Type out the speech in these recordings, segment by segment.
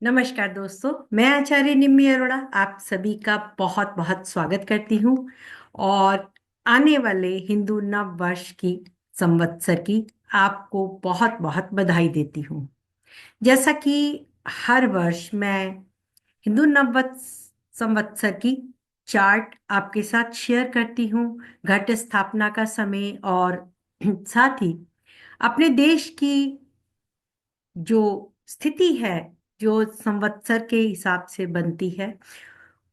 नमस्कार दोस्तों। मैं आचार्य निम्मी अरोड़ा आप सभी का बहुत बहुत स्वागत करती हूँ और आने वाले हिंदू नव वर्ष की संवत्सर की आपको बहुत बहुत बधाई देती हूँ। जैसा कि हर वर्ष मैं हिंदू नव संवत्सर की चार्ट आपके साथ शेयर करती हूँ, घट स्थापना का समय और साथ ही अपने देश की जो स्थिति है, जो संवत्सर के हिसाब से बनती है,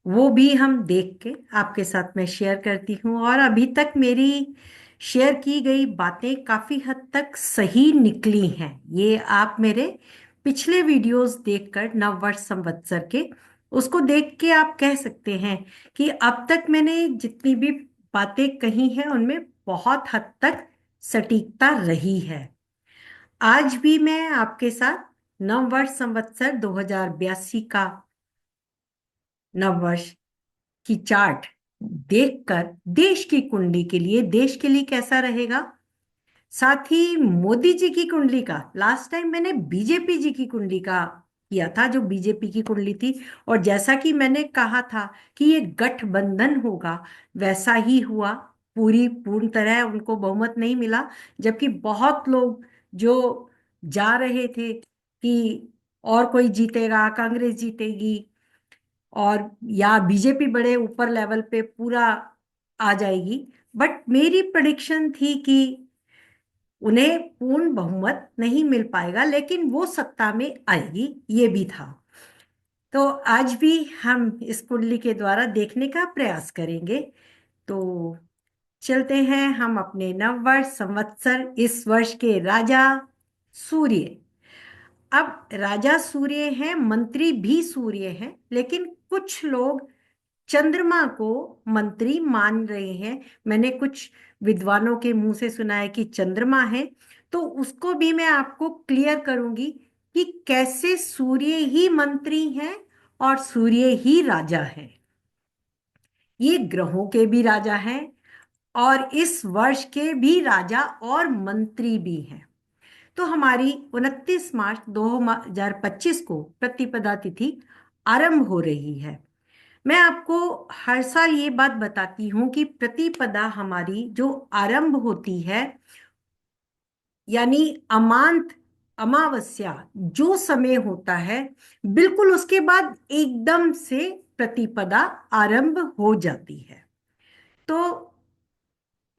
वो भी हम देख के आपके साथ में शेयर करती हूँ। और अभी तक मेरी शेयर की गई बातें काफी हद तक सही निकली हैं। ये आप मेरे पिछले वीडियोस देखकर नववर्ष संवत्सर के उसको देख के आप कह सकते हैं कि अब तक मैंने जितनी भी बातें कही हैं उनमें बहुत हद तक सटीकता रही है। आज भी मैं आपके साथ नववर्ष संवत्सर 2082 का नववर्ष की चार्ट देखकर देश के लिए कैसा रहेगा, साथ ही मोदी जी की कुंडली का लास्ट टाइम मैंने बीजेपी जी की कुंडली का किया था, जो बीजेपी की कुंडली थी। और जैसा कि मैंने कहा था कि ये गठबंधन होगा, वैसा ही हुआ। पूर्ण तरह उनको बहुमत नहीं मिला, जबकि बहुत लोग जो जा रहे थे कि और कोई जीतेगा, कांग्रेस जीतेगी और या बीजेपी बड़े ऊपर लेवल पे पूरा आ जाएगी। बट मेरी प्रेडिक्शन थी कि उन्हें पूर्ण बहुमत नहीं मिल पाएगा, लेकिन वो सत्ता में आएगी, ये भी था। तो आज भी हम इस कुंडली के द्वारा देखने का प्रयास करेंगे। तो चलते हैं हम अपने नववर्ष संवत्सर, इस वर्ष के राजा सूर्य। अब राजा सूर्य हैं, मंत्री भी सूर्य हैं, लेकिन कुछ लोग चंद्रमा को मंत्री मान रहे हैं। मैंने कुछ विद्वानों के मुंह से सुना है कि चंद्रमा है, तो उसको भी मैं आपको क्लियर करूंगी कि कैसे सूर्य ही मंत्री हैं और सूर्य ही राजा है। ये ग्रहों के भी राजा हैं और इस वर्ष के भी राजा और मंत्री भी हैं। तो हमारी 29 मार्च 2025 को प्रतिपदा तिथि आरंभ हो रही है। मैं आपको हर साल ये बात बताती हूँ कि प्रतिपदा हमारी जो आरंभ होती है, यानी अमांत अमावस्या जो समय होता है, बिल्कुल उसके बाद एकदम से प्रतिपदा आरंभ हो जाती है। तो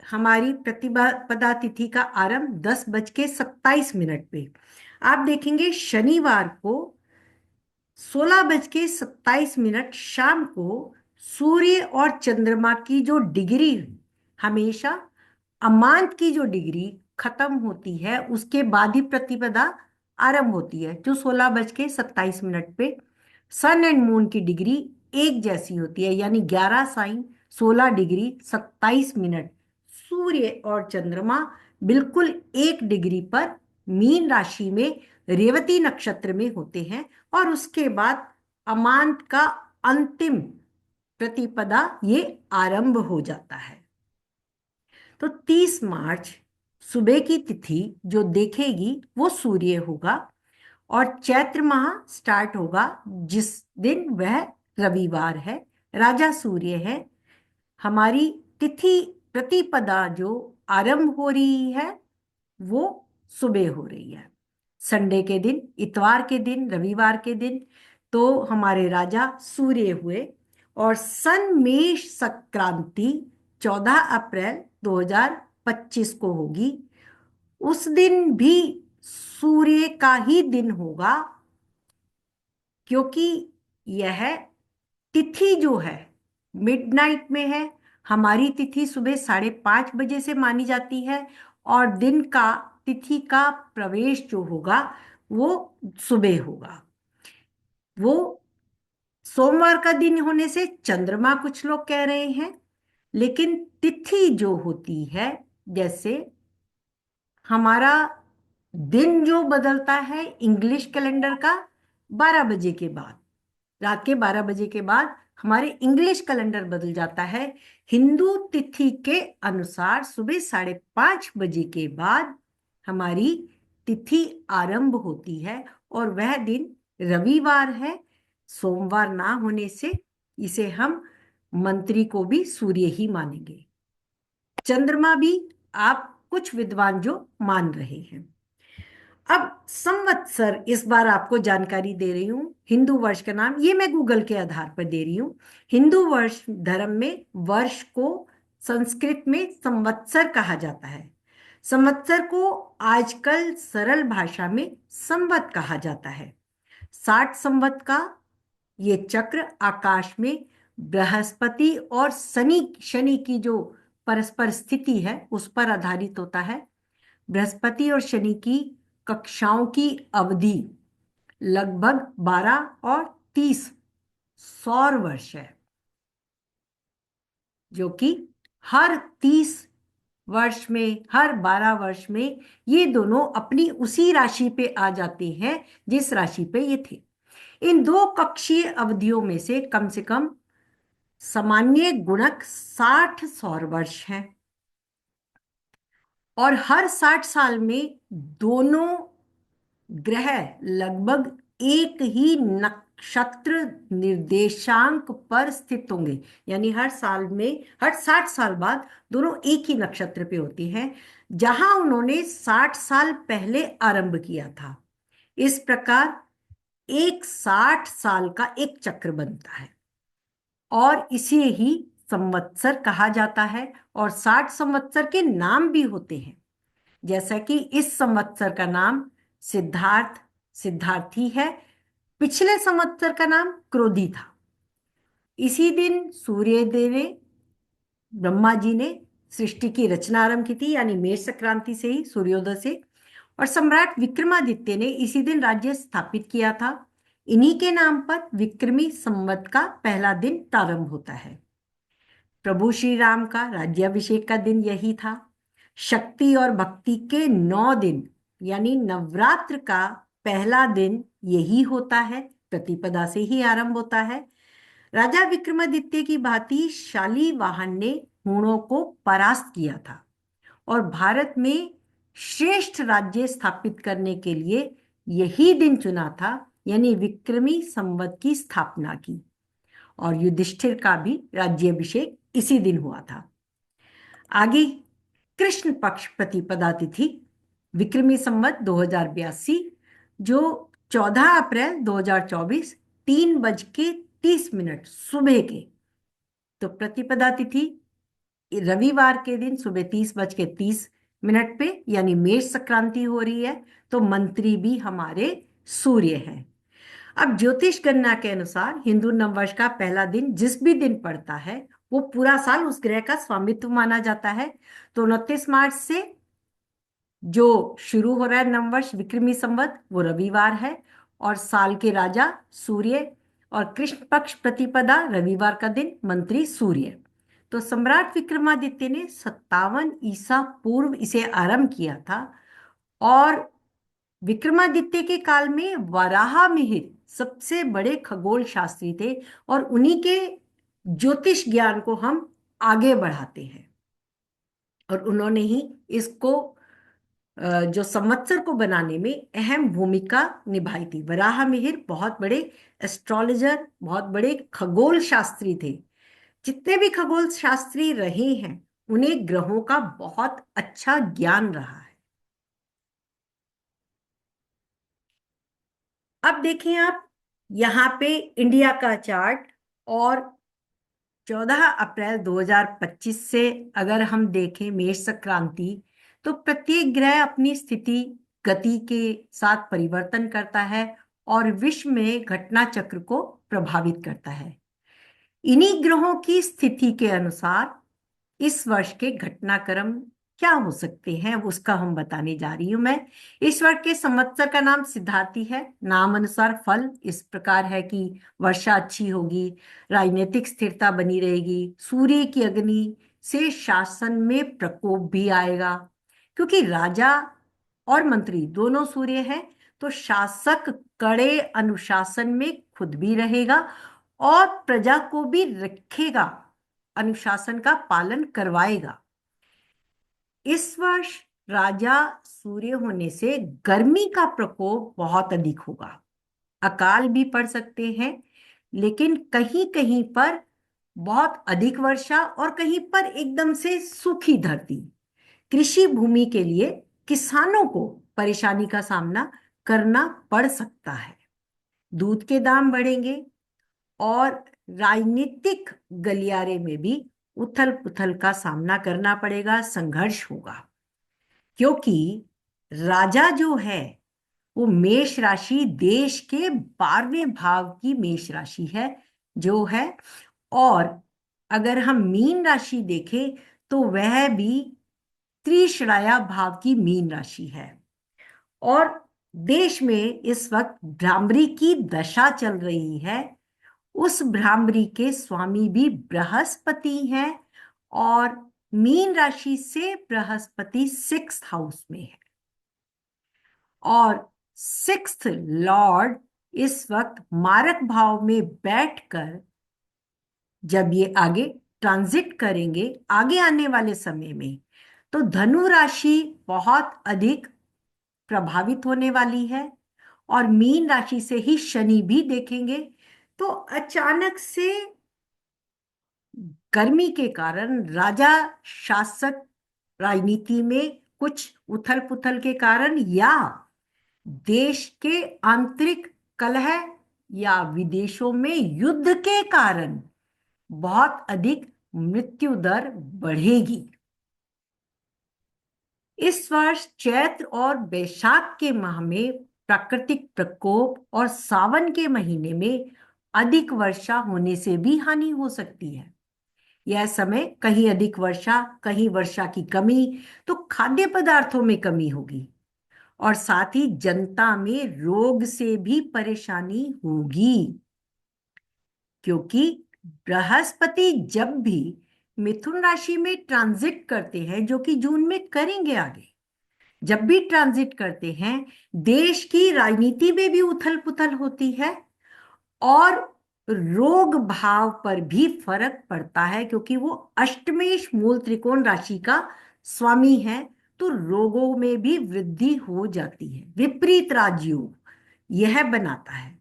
हमारी प्रतिपदा तिथि का आरंभ 10:27 पे। आप देखेंगे शनिवार को 16:27 शाम को सूर्य और चंद्रमा की जो डिग्री हमेशा अमांत की जो डिग्री खत्म होती है, उसके बाद ही प्रतिपदा आरंभ होती है, जो 16:27 पे सन एंड मून की डिग्री एक जैसी होती है, यानी 11 साइन 16 डिग्री 27 मिनट सूर्य और चंद्रमा बिल्कुल 1 डिग्री पर मीन राशि में रेवती नक्षत्र में होते हैं। और उसके बाद अमांत का अंतिम प्रतिपदा ये आरंभ हो जाता है। तो 30 मार्च सुबह की तिथि जो देखेगी वो सूर्य होगा और चैत्र माह स्टार्ट होगा, जिस दिन वह रविवार है, राजा सूर्य है। हमारी तिथि प्रतिपदा जो आरंभ हो रही है वो सुबह हो रही है, संडे के दिन, इतवार के दिन, रविवार के दिन। तो हमारे राजा सूर्य हुए और सन मेष संक्रांति 14 अप्रैल 2025 को होगी। उस दिन भी सूर्य का ही दिन होगा, क्योंकि यह तिथि जो है मिडनाइट में है। हमारी तिथि सुबह 5:30 बजे से मानी जाती है और दिन का तिथि का प्रवेश जो होगा वो सुबह होगा। वो सोमवार का दिन होने से चंद्रमा कुछ लोग कह रहे हैं, लेकिन तिथि जो होती है, जैसे हमारा दिन जो बदलता है इंग्लिश कैलेंडर का 12 बजे के बाद, रात के 12 बजे के बाद हमारे इंग्लिश कैलेंडर बदल जाता है। हिंदू तिथि के अनुसार सुबह 5:30 बजे के बाद हमारी तिथि आरंभ होती है और वह दिन रविवार है। सोमवार ना होने से इसे हम मंत्री को भी सूर्य ही मानेंगे। चंद्रमा भी आप कुछ विद्वान जो मान रहे हैं। अब संवत्सर इस बार आपको जानकारी दे रही हूं। हिंदू वर्ष का नाम ये मैं गूगल के आधार पर दे रही हूं। हिंदू वर्ष धर्म में वर्ष को संस्कृत में संवत्सर कहा जाता है। संवत्सर को आजकल सरल भाषा में संवत कहा जाता है। 60 संवत का ये चक्र आकाश में बृहस्पति और शनि की जो परस्पर स्थिति है उस पर आधारित होता है। बृहस्पति और शनि की कक्षाओं की अवधि लगभग 12 और 30 सौर वर्ष है, जो कि हर 30 वर्ष में, हर 12 वर्ष में ये दोनों अपनी उसी राशि पे आ जाते हैं जिस राशि पे ये थे। इन दो कक्षीय अवधियों में से कम सामान्य गुणक 60 सौर वर्ष हैं और हर 60 साल में दोनों ग्रह लगभग एक ही नक्षत्र निर्देशांक पर स्थित होंगे। यानी हर साल में, हर 60 साल बाद दोनों एक ही नक्षत्र पे होते हैं जहां उन्होंने 60 साल पहले आरंभ किया था। इस प्रकार एक 60 साल का एक चक्र बनता है और इसे ही संवत्सर कहा जाता है। और 60 संवत्सर के नाम भी होते हैं, जैसा कि इस संवत्सर का नाम सिद्धार्थी है। पिछले संवत्सर का नाम क्रोधी था। इसी दिन सूर्यदेव ने, ब्रह्मा जी ने सृष्टि की रचना आरंभ की थी, यानी मेष संक्रांति से ही, सूर्योदय से। और सम्राट विक्रमादित्य ने इसी दिन राज्य स्थापित किया था। इन्हीं के नाम पर विक्रमी संवत का पहला दिन प्रारंभ होता है। प्रभु श्री राम का राज्याभिषेक का दिन यही था। शक्ति और भक्ति के 9 दिन यानी नवरात्र का पहला दिन यही होता है, प्रतिपदा से ही आरंभ होता है। राजा विक्रमादित्य की भांति शालीवाहन ने हूणों को परास्त किया था और भारत में श्रेष्ठ राज्य स्थापित करने के लिए यही दिन चुना था, यानी विक्रमी संवत की स्थापना की। और युधिष्ठिर का भी राज्याभिषेक इसी दिन हुआ था। आगे कृष्ण पक्ष प्रतिपदा तिथि विक्रमी संवत 2082, जो 14 अप्रैल 2024 3:30 सुबह के, तो प्रतिपदा तिथि रविवार के दिन सुबह 30:30 पे, यानी मेष संक्रांति हो रही है। तो मंत्री भी हमारे सूर्य हैं। अब ज्योतिष गणना के अनुसार हिंदू नववर्ष का पहला दिन जिस भी दिन पड़ता है वो पूरा साल उस ग्रह का स्वामित्व माना जाता है। तो 29 मार्च से जो शुरू हो रहा है नववर्ष विक्रमी संवत, वो रविवार है और साल के राजा सूर्य और कृष्ण पक्ष प्रतिपदा रविवार का दिन, मंत्री सूर्य। तो सम्राट विक्रमादित्य ने 57 ईसा पूर्व इसे आरंभ किया था और विक्रमादित्य के काल में वराह मिहिर सबसे बड़े खगोल शास्त्री थे और उन्हीं के ज्योतिष ज्ञान को हम आगे बढ़ाते हैं। और उन्होंने ही इसको जो संवत्सर को बनाने में अहम भूमिका निभाई थी। वराह मिहिर बहुत बड़े एस्ट्रोलॉजर, बहुत बड़े खगोल शास्त्री थे। जितने भी खगोल शास्त्री रहे हैं उन्हें ग्रहों का बहुत अच्छा ज्ञान रहा है। अब देखें आप यहाँ पे इंडिया का चार्ट, और 14 अप्रैल 2025 से अगर हम देखें मेष संक्रांति, तो प्रत्येक ग्रह अपनी स्थिति गति के साथ परिवर्तन करता है और विश्व में घटना चक्र को प्रभावित करता है। इन्हीं ग्रहों की स्थिति के अनुसार इस वर्ष के घटनाक्रम क्या हो सकते हैं उसका हम बताने जा रही हूं मैं। इस वर्ष के संवत्सर का नाम सिद्धार्थी है। नाम अनुसार फल इस प्रकार है कि वर्षा अच्छी होगी, राजनीतिक स्थिरता बनी रहेगी, सूर्य की अग्नि से शासन में प्रकोप भी आएगा। क्योंकि राजा और मंत्री दोनों सूर्य हैं, तो शासक कड़े अनुशासन में खुद भी रहेगा और प्रजा को भी रखेगा, अनुशासन का पालन करवाएगा। इस वर्ष राजा सूर्य होने से गर्मी का प्रकोप बहुत अधिक होगा। अकाल भी पड़ सकते हैं, लेकिन कहीं कहीं पर बहुत अधिक वर्षा और कहीं पर एकदम से सूखी धरती। कृषि भूमि के लिए किसानों को परेशानी का सामना करना पड़ सकता है। दूध के दाम बढ़ेंगे और राजनीतिक गलियारे में भी उथल पुथल का सामना करना पड़ेगा, संघर्ष होगा। क्योंकि राजा जो है वो मेष राशि, देश के 12वें भाव की मेष राशि है जो है। और अगर हम मीन राशि देखें तो वह भी त्रिश्राया भाव की मीन राशि है। और देश में इस वक्त भ्रामरी की दशा चल रही है। उस भ्रामरी के स्वामी भी बृहस्पति हैं और मीन राशि से बृहस्पति 6th हाउस में है। और 6th लॉर्ड इस वक्त मारक भाव में बैठकर जब ये आगे ट्रांजिट करेंगे आगे आने वाले समय में, तो धनु राशि बहुत अधिक प्रभावित होने वाली है। और मीन राशि से ही शनि भी देखेंगे। तो अचानक से गर्मी के कारण राजा शासक राजनीति में कुछ उथल पुथल के कारण, या देश के आंतरिक कलह, या विदेशों में युद्ध के कारण बहुत अधिक मृत्यु दर बढ़ेगी। इस वर्ष चैत्र और बैसाख के माह में प्राकृतिक प्रकोप और सावन के महीने में अधिक वर्षा होने से भी हानि हो सकती है। यह समय कहीं अधिक वर्षा, कहीं वर्षा की कमी, तो खाद्य पदार्थों में कमी होगी और साथ ही जनता में रोग से भी परेशानी होगी। क्योंकि बृहस्पति जब भी मिथुन राशि में ट्रांजिट करते हैं, जो कि जून में करेंगे आगे, जब भी ट्रांजिट करते हैं देश की राजनीति में भी उथल पुथल होती है और रोग भाव पर भी फर्क पड़ता है, क्योंकि वो अष्टमेश मूल त्रिकोण राशि का स्वामी है। तो रोगों में भी वृद्धि हो जाती है। विपरीत राजयोग यह बनाता है।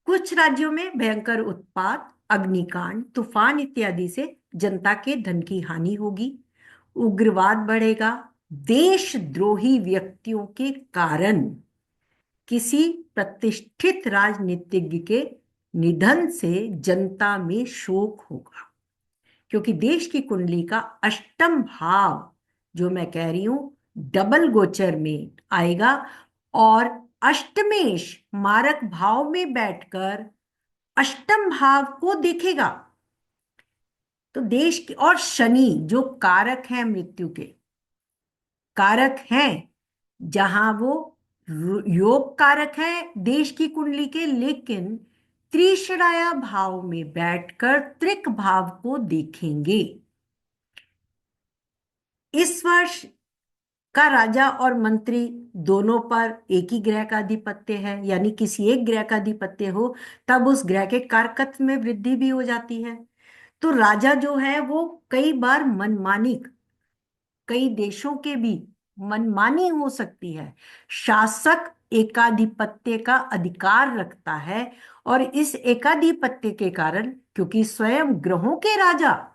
कुछ राज्यों में भयंकर उत्पात, अग्निकांड, तूफान इत्यादि से जनता के धन की हानि होगी। उग्रवाद बढ़ेगा। देशद्रोही व्यक्तियों के कारण किसी प्रतिष्ठित राजनीतिज्ञ के निधन से जनता में शोक होगा। क्योंकि देश की कुंडली का अष्टम भाव, जो मैं कह रही हूं, डबल गोचर में आएगा और अष्टमेश मारक भाव में बैठकर अष्टम भाव को देखेगा। तो देश की, और शनि जो कारक है, मृत्यु के कारक हैं, जहां वो योग कारक है देश की कुंडली के, लेकिन त्रिश्राया भाव में बैठकर त्रिक भाव को देखेंगे। इस वर्ष का राजा और मंत्री दोनों पर एक ही ग्रह का अधिपत्य है, यानी किसी एक ग्रह का अधिपत्य हो तब उस ग्रह के कारकत्व में वृद्धि भी हो जाती है। तो राजा जो है वो कई बार मनमानी, कई देशों के भी मनमानी हो सकती है। शासक एकाधिपत्य का अधिकार रखता है और इस एकाधिपत्य के कारण, क्योंकि स्वयं ग्रहों के राजा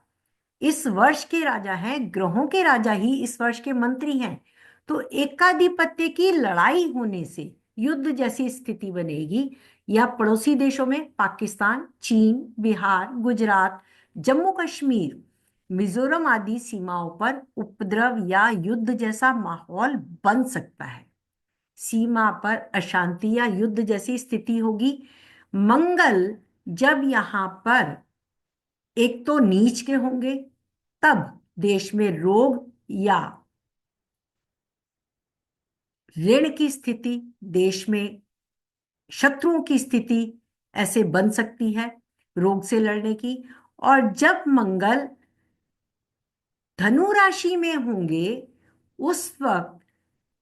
इस वर्ष के राजा हैं, ग्रहों के राजा ही इस वर्ष के मंत्री हैं, तो एकाधिपत्य की लड़ाई होने से युद्ध जैसी स्थिति बनेगी। या पड़ोसी देशों में पाकिस्तान, चीन, बिहार, गुजरात, जम्मू कश्मीर, मिजोरम आदि सीमाओं पर उपद्रव या युद्ध जैसा माहौल बन सकता है। सीमा पर अशांति या युद्ध जैसी स्थिति होगी। मंगल जब यहां पर एक तो नीच के होंगे, तब देश में रोग या ऋण की स्थिति, देश में शत्रुओं की स्थिति ऐसे बन सकती है, रोग से लड़ने की। और जब मंगल धनु राशि में होंगे उस वक्त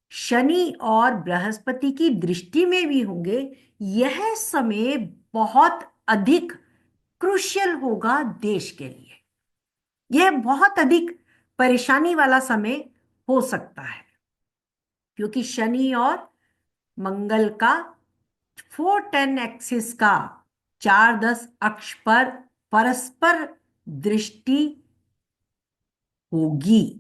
शनि और बृहस्पति की दृष्टि में भी होंगे। यह समय बहुत अधिक क्रुशियल होगा देश के लिए। यह बहुत अधिक परेशानी वाला समय हो सकता है, क्योंकि शनि और मंगल का 410 एक्सिस का 410 अक्ष पर परस्पर दृष्टि होगी।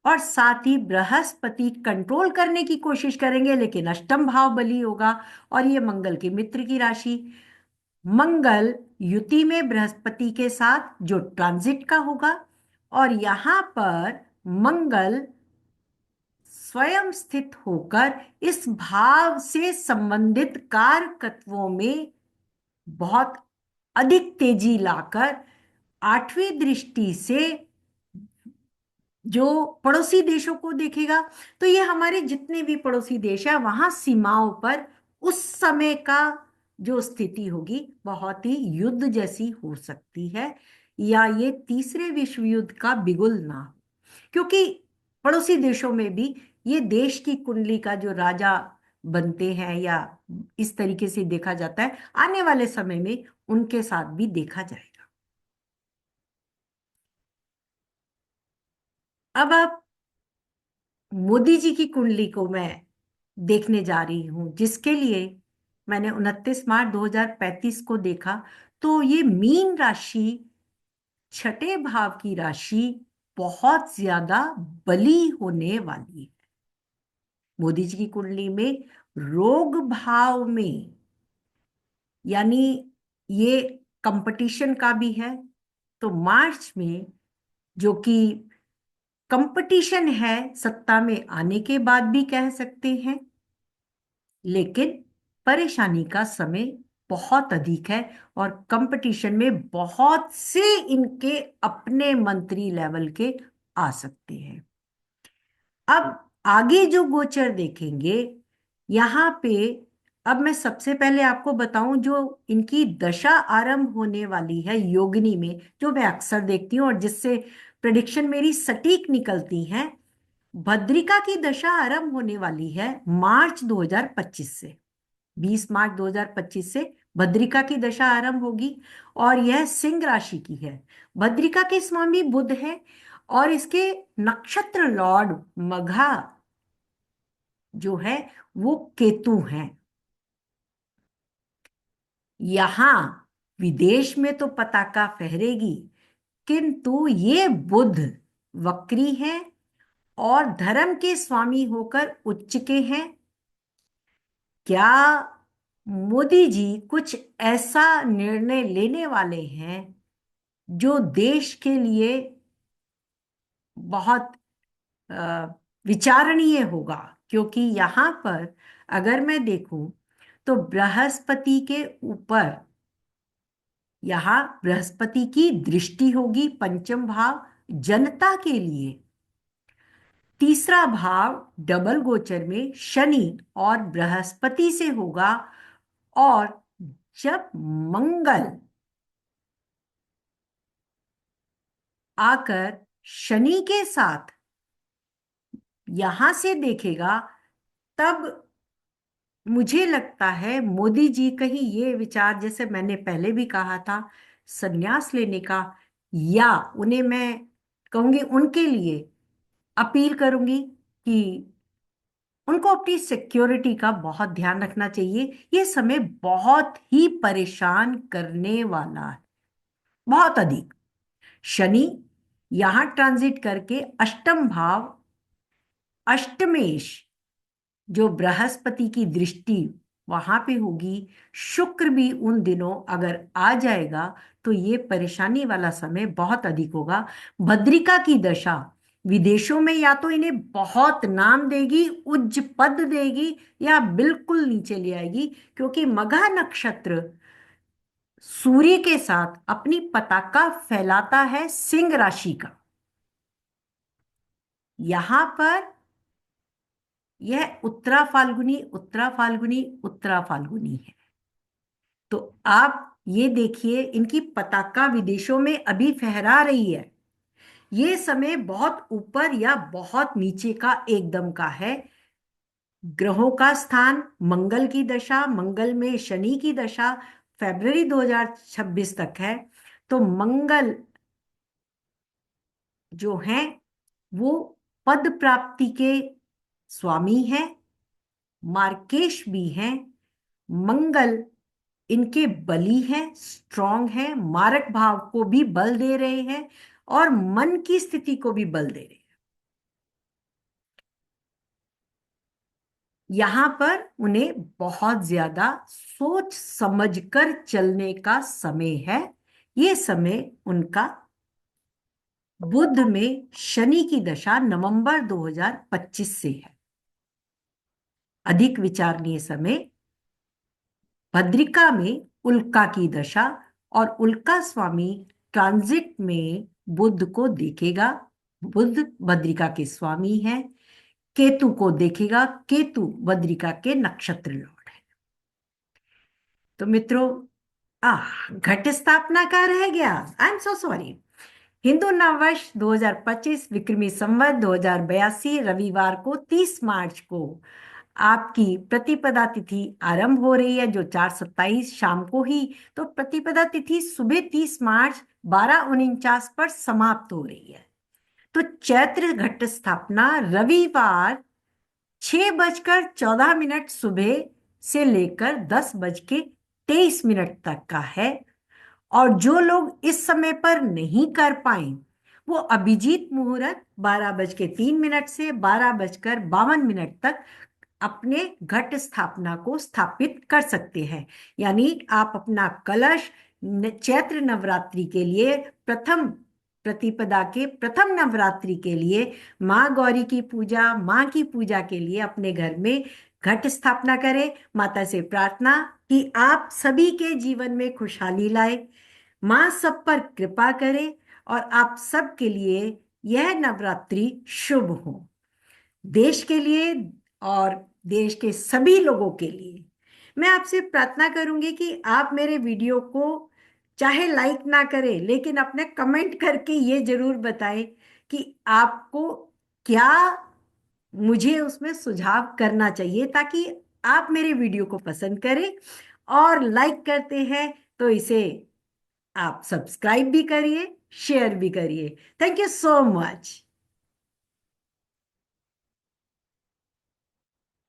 और साथ ही बृहस्पति कंट्रोल करने की कोशिश करेंगे, लेकिन अष्टम भाव बली होगा, और ये मंगल के मित्र की राशि। मंगल युति में बृहस्पति के साथ जो ट्रांजिट का होगा, और यहां पर मंगल स्वयं स्थित होकर इस भाव से संबंधित कारकत्वों में बहुत अधिक तेजी लाकर आठवीं दृष्टि से जो पड़ोसी देशों को देखेगा। तो ये हमारे जितने भी पड़ोसी देश है वहां सीमाओं पर उस समय का जो स्थिति होगी बहुत ही युद्ध जैसी हो सकती है, या ये तीसरे विश्व युद्ध का बिगुल ना हो, क्योंकि पड़ोसी देशों में भी ये देश की कुंडली का जो राजा बनते हैं, या इस तरीके से देखा जाता है, आने वाले समय में उनके साथ भी देखा जाएगा। अब आप मोदी जी की कुंडली को मैं देखने जा रही हूं, जिसके लिए मैंने 29 मार्च 2035 को देखा। तो ये मीन राशि, छठे भाव की राशि, बहुत ज्यादा बली होने वाली है। मोदी जी की कुंडली में रोग भाव में, यानी ये कंपटीशन का भी है। तो मार्च में जो कि कंपटीशन है, सत्ता में आने के बाद भी कह सकते हैं, लेकिन परेशानी का समय बहुत अधिक है, और कंपटीशन में बहुत से इनके अपने मंत्री लेवल के आ सकते हैं। अब आगे जो गोचर देखेंगे यहां पे, अब मैं सबसे पहले आपको बताऊं जो इनकी दशा आरंभ होने वाली है योगिनी में, जो मैं अक्सर देखती हूँ और जिससे प्रेडिक्शन मेरी सटीक निकलती है। भद्रिका की दशा आरंभ होने वाली है मार्च 2025 से, 20 मार्च 2025 से भद्रिका की दशा आरंभ होगी, और यह सिंह राशि की है। भद्रिका के स्वामी बुध है, और इसके नक्षत्र लॉर्ड मघा जो है वो केतु हैं। यहां विदेश में तो पताका फहरेगी, किंतु ये बुध वक्री है और धर्म के स्वामी होकर उच्च के हैं। क्या मोदी जी कुछ ऐसा निर्णय लेने वाले हैं जो देश के लिए बहुत अ, विचारणीय होगा? क्योंकि यहां पर अगर मैं देखूं तो बृहस्पति के ऊपर यहां बृहस्पति की दृष्टि होगी पंचम भाव जनता के लिए। तीसरा भाव डबल गोचर में शनि और बृहस्पति से होगा, और जब मंगल आकर शनि के साथ यहां से देखेगा, तब मुझे लगता है मोदी जी कहीं ये विचार, जैसे मैंने पहले भी कहा था, संन्यास लेने का, या उन्हें मैं कहूंगी उनके लिए अपील करूंगी कि उनको अपनी सिक्योरिटी का बहुत ध्यान रखना चाहिए। ये समय बहुत ही परेशान करने वाला है, बहुत अधिक। शनि यहां ट्रांजिट करके अष्टम भाव अष्टमेश, जो बृहस्पति की दृष्टि वहां पे होगी, शुक्र भी उन दिनों अगर आ जाएगा तो ये परेशानी वाला समय बहुत अधिक होगा। भद्रिका की दशा विदेशों में या तो इन्हें बहुत नाम देगी, उच्च पद देगी, या बिल्कुल नीचे ले आएगी, क्योंकि मघा नक्षत्र सूर्य के साथ अपनी पताका फैलाता है सिंह राशि का। यहां पर यह उत्तरा फाल्गुनी उत्तरा फाल्गुनी उत्तरा फाल्गुनी है। तो आप ये देखिए, इनकी पताका विदेशों में अभी फहरा रही है। ये समय बहुत ऊपर या बहुत नीचे का एकदम का है। ग्रहों का स्थान, मंगल की दशा, मंगल में शनि की दशा फरवरी 2026 तक है। तो मंगल जो है वो पद प्राप्ति के स्वामी हैं, मार्केश भी हैं, मंगल इनके बली हैं, स्ट्रांग हैं, मारक भाव को भी बल दे रहे हैं और मन की स्थिति को भी बल दे रहे हैं। यहां पर उन्हें बहुत ज्यादा सोच समझकर चलने का समय है। ये समय उनका बुध में शनि की दशा नवंबर 2025 से है। अधिक विचारणीय समय भद्रिका में उल्का की दशा, और उल्का स्वामी ट्रांजिट में बुध को देखेगा। बुध भद्रिका के स्वामी है। केतु को देखेगा, केतु भद्रिका के नक्षत्र लॉर्ड है। तो मित्रों, घट स्थापना का रह गया, I am so sorry. Hindu नववर्ष 2025 विक्रमी संवत 2082 रविवार को 30 मार्च को आपकी प्रतिपदा तिथि आरंभ हो रही है, जो 4/27 शाम को ही। तो प्रतिपदा तिथि सुबह 30 मार्च 12:49 पर समाप्त हो रही है। तो चैत्र घट स्थापना रविवार 6:14 सुबह से लेकर 10:23 तक का है। और जो लोग इस समय पर नहीं कर पाए, वो अभिजीत मुहूर्त 12:03 से 12:52 तक अपने घट स्थापना को स्थापित कर सकते हैं। यानी आप अपना कलश चैत्र नवरात्रि के लिए, प्रथम प्रतिपदा के प्रथम नवरात्रि के लिए, माँ गौरी की पूजा, माँ की पूजा के लिए अपने घर में घट स्थापना करें। माता से प्रार्थना कि आप सभी के जीवन में खुशहाली लाए, माँ सब पर कृपा करे और आप सब के लिए यह नवरात्रि शुभ हो। देश के लिए और देश के सभी लोगों के लिए मैं आपसे प्रार्थना करूंगी कि आप मेरे वीडियो को चाहे लाइक ना करें, लेकिन अपने कमेंट करके ये जरूर बताएं कि आपको क्या मुझे उसमें सुझाव करना चाहिए, ताकि आप मेरे वीडियो को पसंद करें। और लाइक करते हैं तो इसे आप सब्सक्राइब भी करिए, शेयर भी करिए। Thank you so much.